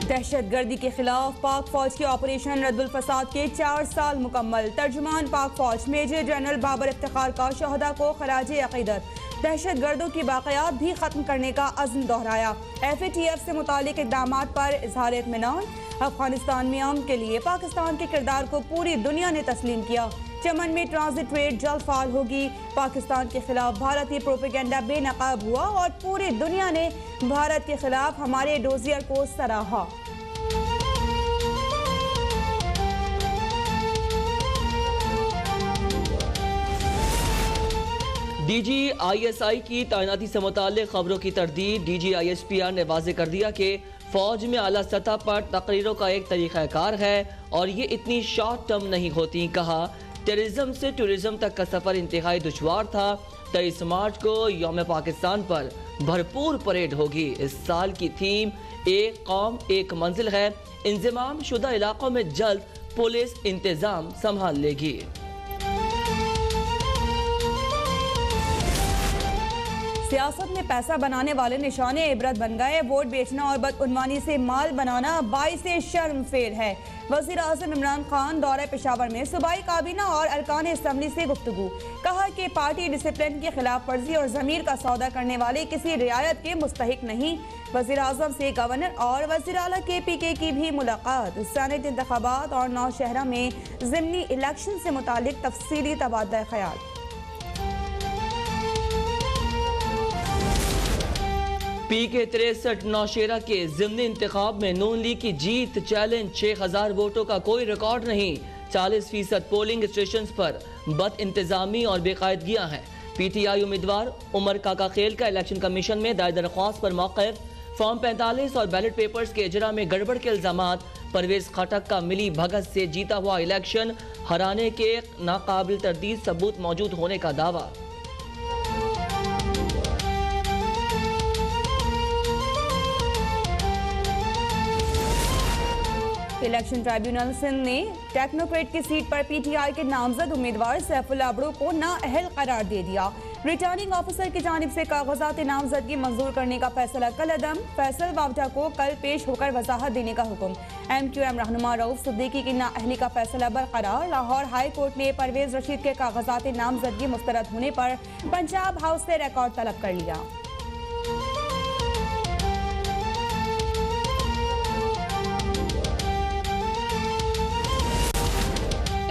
दहशतगर्दी के खिलाफ पाक फौज के ऑपरेशन रद्दुल फसाद के 4 साल मुकम्मल। तर्जुमान पाक फौज मेजर जनरल बाबर इफ्तिखार का शहदा को खराजे अकीदत। दहशतगर्दों की बाक़ियात भी खत्म करने का अज़्म दोहराया। FATF से मुतालिक इक़दामात पर इज़हार इत्मीनान। अफगानिस्तान में अमन के लिए पाकिस्तान के किरदार को पूरी दुनिया ने तस्लीम किया। चमन में ट्रांजिट ट्रेड जल्द फाल होगी। पाकिस्तान के खिलाफ भारतीय प्रोपेगेंडा बेनकाब हुआ और पूरी दुनिया ने भारत के खिलाफ हमारे डोजियर को सराहा। DGISI की तैनाती से मुताल्लिक़ खबरों की तरदीद। DGISPR ने वाज़ेह कर दिया कि फ़ौज में आला सतह पर तकरीरों का एक तरीक़ाकार है और ये इतनी शॉर्ट टर्म नहीं होती। कहा, टेररिज्म से टूरिज्म तक का सफ़र इंतहाई दुश्वार था। 23 मार्च को यौम पाकिस्तान पर भरपूर परेड होगी। इस साल की थीम एक कौम एक मंजिल है। इंज़माम शुदा इलाकों में जल्द पुलिस इंतज़ाम संभाल लेगी। सियासत में पैसा बनाने वाले निशाने इबरत बन गए। वोट बेचना और बदउनवानी से माल बनाना बाइस शर्म फेर है। वज़ीर आज़म इमरान खान दौरे पेशावर में सूबाई काबीना और अरकान असम्बली से गुफ्तगू। कहा कि पार्टी डिसिप्लिन की खिलाफ वर्जी और ज़मीर का सौदा करने वाले किसी रियायत के मुस्तहिक नहीं। वज़ीर आज़म से गवर्नर और वज़ीर आला KPK की भी मुलाकात। सेनेट इंतखाबात और नौशहरा में ज़िमनी इलेक्शन से मुतालिक तफसीली तबादला ख्याल। PK 63 नौशेरा के ज़िमनी इंतखाब में नून लीग की जीत चैलेंज। 6000 वोटों का कोई रिकॉर्ड नहीं। 40% पोलिंग स्टेशन पर बद इंतजामी और बेकायदगियाँ हैं। PTI उम्मीदवार उमर काका खेल का इलेक्शन कमीशन में दायर दरख्वास्त पर मौक़िफ़। फॉर्म 45 और बैलेट पेपर्स के इजरा में गड़बड़ के इल्ज़ामात। परवेज खटक का मिली भगत से जीता हुआ इलेक्शन हराने के नाकाबिल तरदीद सबूत मौजूद होने का दावा। इलेक्शन ट्राइब्यूनल सिंध ने टेक्नोक्रेट की सीट पर PTI के नामजद उम्मीदवार सैफुल्लाह अबड़ू को नाअहल करार दे दिया। रिटर्निंग ऑफिसर की जानिब से कागजात नामजदगी मंजूर करने का फैसला कलअदम। फैसल वावजा को कल पेश होकर वजाहत देने का हुक्म। MQM रहनुमा रऊफ सिद्दीकी की नाअहली का फैसला बरकरार। लाहौर हाई कोर्ट ने परवेज रशीद के कागजात नामजदगी मुस्तरद होने पर पंजाब हाउस से रिकॉर्ड तलब कर लिया।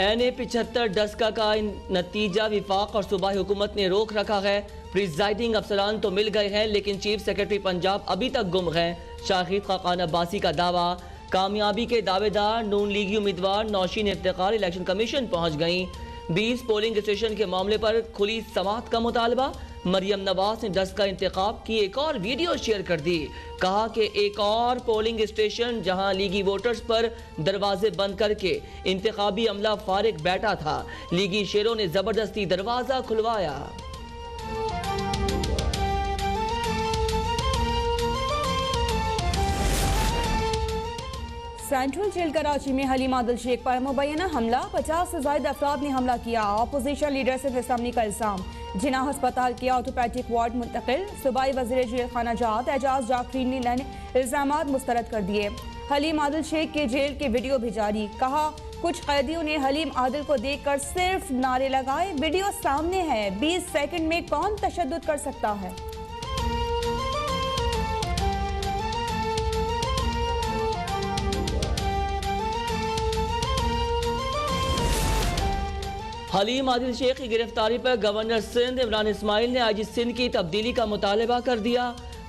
NA 75 डस्का का नतीजा विफाक और सूबाई हुकूमत ने रोक रखा है। प्रिजाइडिंग अफसरान तो मिल गए हैं लेकिन चीफ सेक्रेटरी पंजाब अभी तक गुम हैं। शाहिद खाकान अब्बासी का दावा। कामयाबी के दावेदार नून लीगी उम्मीदवार नौशीन इफ्तिखार इलेक्शन कमीशन पहुंच गईं। 20 पोलिंग स्टेशन के मामले पर खुली समाअत का मुतालबा। मरियम नवाज ने डस्का इंतखाब की एक और वीडियो शेयर कर दी। कहा कि एक और पोलिंग स्टेशन जहां लीगी वोटर्स पर दरवाजे बंद करके इंतखाबी अमला फारिग बैठा था, लीगी शेरों ने जबरदस्ती दरवाजा खुलवाया। सेंट्रल जेल कराची में हलीम आदिल शेख पर मुबैना हमला। 50 से ज्यादा अफराद ने हमला किया। अपोजिशन लीडरशिप असम्बली का इल्जाम। जिना अस्पताल के ऑर्थोपैडिक वार्ड मुंतकिल। सूबाई वज़ीर जेल खाना जात एजाज जाफरी ने इल्जामात मुस्तरद कर दिए। हलीम आदिल शेख के जेल के वीडियो भी जारी। कहा, कुछ कैदियों ने हलीम आदिल को देखकर सिर्फ नारे लगाए। वीडियो सामने है। 20 सेकंड में कौन तशद्दुद कर सकता है। हलीम आदिल शेख की गिरफ्तारी पर गवर्नर सिंध इमरान इस्माइल ने IG सिंध की तब्दीली का मुतालबा कर दिया।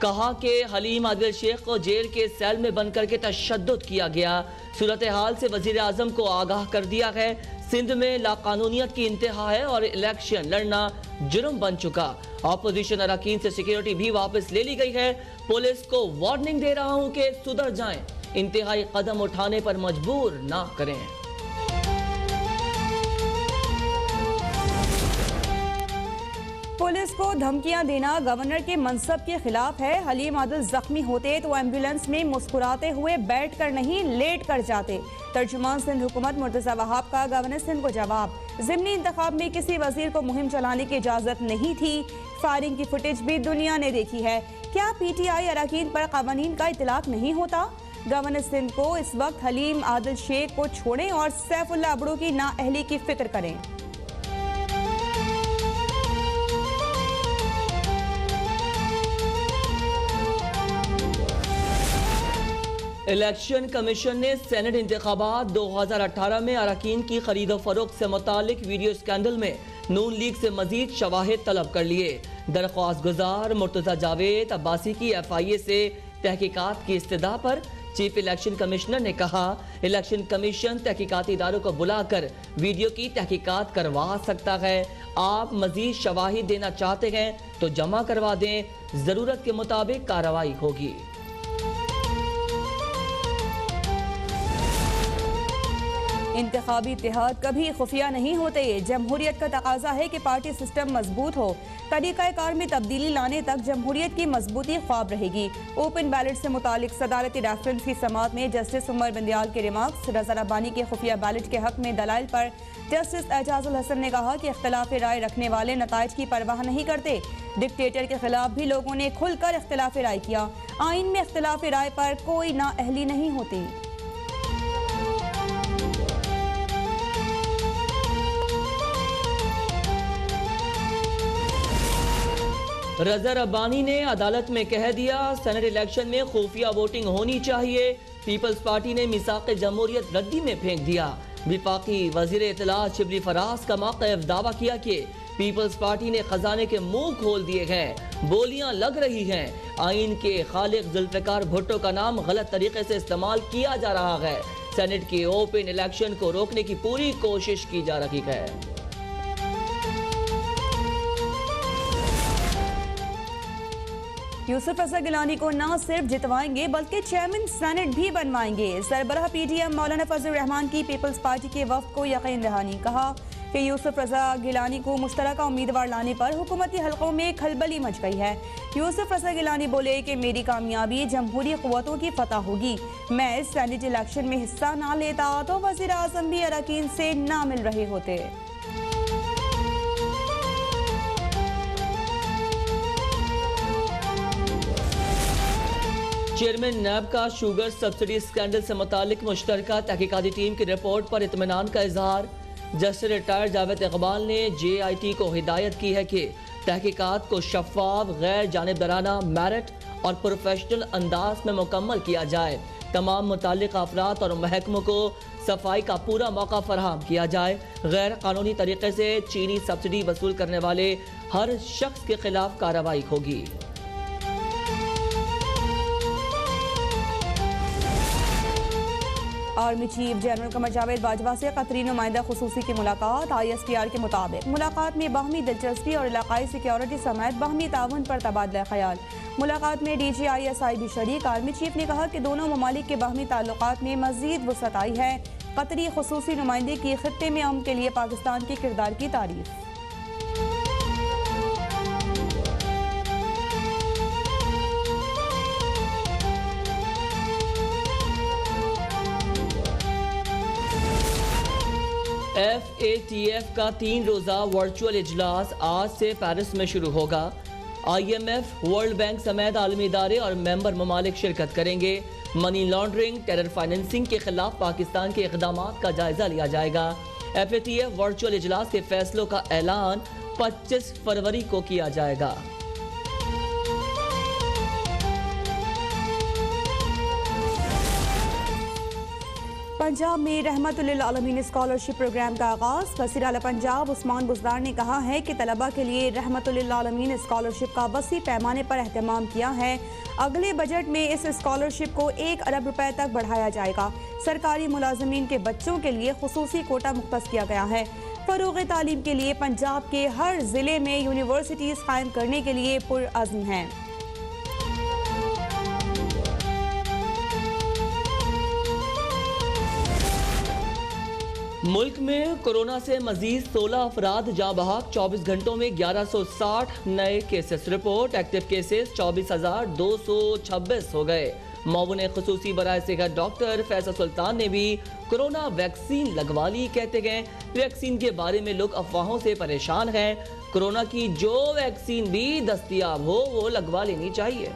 कहा कि हलीम आदिल शेख को जेल के सेल में बंद करके तशद्दुद किया गया। सूरत हाल से वजीर आजम को आगाह कर दिया है। सिंध में लाकानूनियत की इंतहा है और इलेक्शन लड़ना जुर्म बन चुका। अपोजिशन अरकान से सिक्योरिटी भी वापस ले ली गई है। पुलिस को वार्निंग दे रहा हूँ कि सुधर जाएं, इंतहाई कदम उठाने पर मजबूर ना करें। पुलिस को धमकियां देना गवर्नर के मनसब के खिलाफ है। हलीम आदिल जख्मी होते तो एम्बुलेंस में मुस्कुराते हुए बैठ कर नहीं लेट कर जाते। तर्जुमान सिंध हुकूमत मुर्तज़ा वहाब का गवर्नर सिंध को जवाब। ज़िमनी इंतखाब में किसी वजीर को मुहिम चलाने की इजाज़त नहीं थी। फायरिंग की फुटेज भी दुनिया ने देखी है। क्या PTI अरकान पर कवानीन का इतलाक नहीं होता? गवर्नर सिंध को इस वक्त हलीम आदिल शेख को छोड़ें और सैफुल्लाह अबड़ू की नाअहली की फिक्र करें। इलेक्शन कमीशन ने सेनेट इंतखाबात 2018 में अरकान की खरीदो फरोख्त से मुतालिक वीडियो स्कैंडल में नून लीग से मजीद शवाहिद तलब कर लिए। दरख्वास्त गुजार मुर्तजा जावेद अब्बासी की FIA से तहकीकात की इस्तदा पर चीफ इलेक्शन कमिश्नर ने कहा, इलेक्शन कमीशन तहकीकाती इदारों को बुलाकर वीडियो की तहकीकात करवा सकता है। आप मजीद शवाहिद देना चाहते हैं तो जमा करवा दें, जरूरत के मुताबिक कार्रवाई होगी। इंतखाबी इत्तेहाद कभी खुफिया नहीं होते। जमहूरियत का तकाजा है कि पार्टी सिस्टम मजबूत हो। तरीक़ाकार में तब्दीली लाने तक जमहूरियत की मजबूती ख्वाब रहेगी। ओपन बैलेट से मुतालिक सदारती रेफरेंस की समाअत में जस्टिस उमर बंदियाल के रिमार्क्स। रज़ा रब्बानी के खुफिया बैलेट के हक में दलाइल पर जस्टिस एजाजुल हसन ने कहा कि इख्तिलाफ राय रखने वाले नताइज की परवाह नहीं करते। डिक्टेटर के खिलाफ भी लोगों ने खुलकर इख्तिलाफ राय किया। आइन में इख्तिलाफ राय पर कोई नाअहली नहीं होती। रज़ा रब्बानी ने अदालत में कह दिया, सेनेट इलेक्शन में खुफिया वोटिंग होनी चाहिए। पीपल्स पार्टी ने मिसाक जमहूरियत रद्दी में फेंक दिया। विफाकी वजीर इत्तलात शिबली फराज का मौक़िफ़ दावा किया कि पीपल्स पार्टी ने खजाने के मुंह खोल दिए हैं, बोलियां लग रही हैं। आइन के खालिक जुल्फ़िकार भुट्टो का नाम गलत तरीके से इस्तेमाल किया जा रहा है। सेनेट के ओपन इलेक्शन को रोकने की पूरी कोशिश की जा रही है। यूसुफ रज़ा गिलानी को न सिर्फ जितवाएंगे बल्कि चेयरमैन सेनेट भी बनवाएंगे। सरबराह PDM मौलाना फजल रहमान की पीपल्स पार्टी के वफ्द को यकीन दहानी। कहा कि यूसुफ रज़ा गिलानी को मुश्तरका उम्मीदवार लाने पर हुकूमती हलकों में खलबली मच गई है। यूसुफ रज़ा गिलानी बोले कि मेरी कामयाबी जमहूरी क़ुव्वतों की फतह होगी। मैं इस सेनेट इलेक्शन में हिस्सा ना लेता तो वज़ीर आज़म भी अरकान से ना मिल रहे होते। चेयरमैन नैब का शुगर सब्सिडी स्कैंडल से मुतालिक मुश्तरका तहकीकाती टीम की रिपोर्ट पर इत्मीनान का इजहार। जस्टिस रिटायर्ड जावेद इकबाल ने JIT को हिदायत की है कि तहकीकात को शफाफ, गैर जानिबदाराना, मेरिट और प्रोफेशनल अंदाज में मुकम्मल किया जाए। तमाम मुताल्लिक़ अफराद और महकमों को सफाई का पूरा मौका फराहम किया जाए। गैर कानूनी तरीके से चीनी सब्सिडी वसूल करने वाले हर शख्स के खिलाफ कार्रवाई होगी। Army chief general Qamar Javed Bajwa से कतरी नुमाइंदा खुसूसी की मुलाकात। ISPR के मुताबिक मुलाकात में बाहमी दिलचस्पी और इलाकाई सिक्योरिटी समेत बाहमी ताउन पर तबादला ख्याल। मुलाकात में DG ISI भी शरीक। आर्मी चीफ ने कहा कि दोनों ममालिक के बाहमी ताल्लुकात में मजीद वसअत आई है। कतरी खुसूसी नुमाइंदे की खित्ते में अमन के लिए पाकिस्तान के किरदार की तारीफ। FATF का 3 रोज़ा वर्चुअल इजलास आज से पेरिस में शुरू होगा। IMF, वर्ल्ड बैंक समेत आलमी इदारे और मेंबर ममालिक शिरकत करेंगे। मनी लॉन्ड्रिंग, टेरर फाइनेंसिंग के खिलाफ पाकिस्तान के इक़दामात का जायजा लिया जाएगा। FATF वर्चुअल इजलास के फैसलों का ऐलान 25 फरवरी को किया जाएगा। पंजाब में रहमतुल्लिल आलमीन स्कॉलरशिप प्रोग्राम का आगाज। वज़ीर आला पंजाब उस्मान बुज़दार ने कहा है कि तलबा के लिए रहमतुल्लिल आलमीन स्कॉलरशिप का वसी पैमाने पर एहतमाम किया है। अगले बजट में इस स्कॉलरशिप को 1 अरब रुपए तक बढ़ाया जाएगा। सरकारी मुलाजमीन के बच्चों के लिए खुसूसी कोटा मुख्तस किया गया है। फ़रोग़ तालीम के लिए पंजाब के हर ज़िले में यूनिवर्सिटीज़ कायम करने के लिए पुरअज़्म हैं। मुल्क में कोरोना से मजीद 16 अफराद जाँ बहक। 24 घंटों में 1160 नए केसेस रिपोर्ट। एक्टिव केसेस 24,226 हो गए। मौबून खुसूसी बराए सेहत डॉक्टर फैसल सुल्तान ने भी कोरोना वैक्सीन लगवा ली। कहते गए वैक्सीन के बारे में लोग अफवाहों से परेशान हैं। कोरोना की जो वैक्सीन भी दस्तयाब हो वो लगवा लेनी चाहिए।